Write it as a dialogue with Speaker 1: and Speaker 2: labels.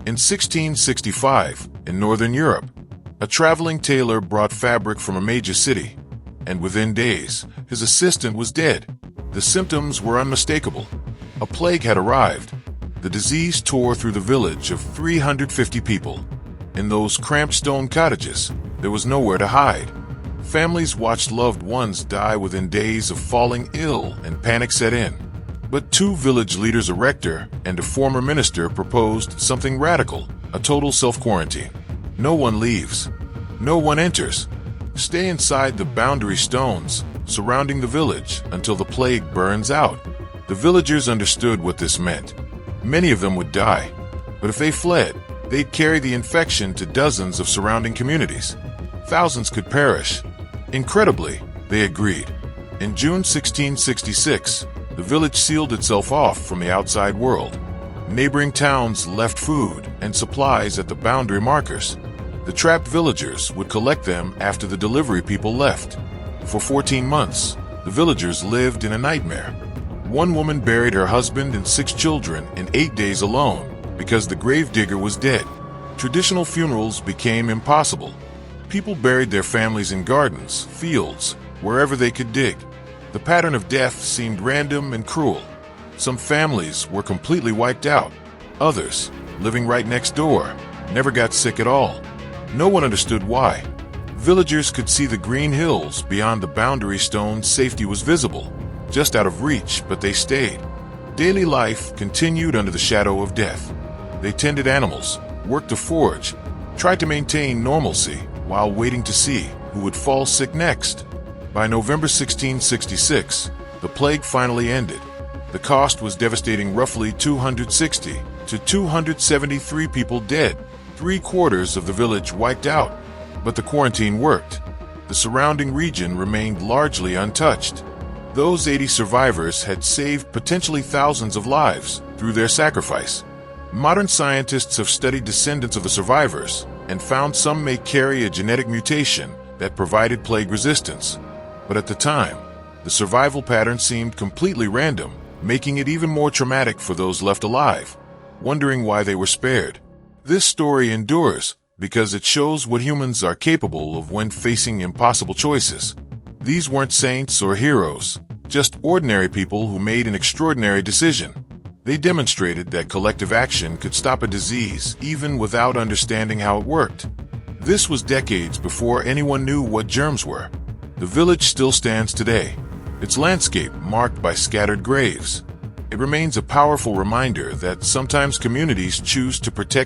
Speaker 1: In 1665, in Northern Europe, a traveling tailor brought fabric from a major city, and within days, his assistant was dead. The symptoms were unmistakable. A plague had arrived. The disease tore through the village of 350 people. In those cramped stone cottages, there was nowhere to hide. Families watched loved ones die within days of falling ill, and panic set in. But two village leaders, a rector and a former minister, proposed something radical: a total self-quarantine. No one leaves. No one enters. Stay inside the boundary stones surrounding the village until the plague burns out. The villagers understood what this meant. Many of them would die, but if they fled, they'd carry the infection to dozens of surrounding communities. Thousands could perish. Incredibly, they agreed. In June 1666, the village sealed itself off from the outside world. Neighboring towns left food and supplies at the boundary markers. The trapped villagers would collect them after the delivery people left. For 14 months, the villagers lived in a nightmare. One woman buried her husband and 6 children in 8 days alone because the gravedigger was dead. Traditional funerals became impossible. People buried their families in gardens, fields, wherever they could dig. The pattern of death seemed random and cruel. Some families were completely wiped out. Others, living right next door, never got sick at all. No one understood why. Villagers could see the green hills beyond the boundary stones. Safety was visible, just out of reach, but they stayed. Daily life continued under the shadow of death. They tended animals, worked to forage, tried to maintain normalcy while waiting to see who would fall sick next. By November 1666, the plague finally ended. The cost was devastating: roughly 260 to 273 people dead, 3/4 of the village wiped out. But the quarantine worked. The surrounding region remained largely untouched. Those 80 survivors had saved potentially thousands of lives through their sacrifice. Modern scientists have studied descendants of the survivors and found some may carry a genetic mutation that provided plague resistance. But at the time, the survival pattern seemed completely random, making it even more traumatic for those left alive, wondering why they were spared. This story endures because it shows what humans are capable of when facing impossible choices. These weren't saints or heroes, just ordinary people who made an extraordinary decision. They demonstrated that collective action could stop a disease even without understanding how it worked. This was decades before anyone knew what germs were. The village still stands today, its landscape marked by scattered graves. It remains a powerful reminder that sometimes communities choose to protect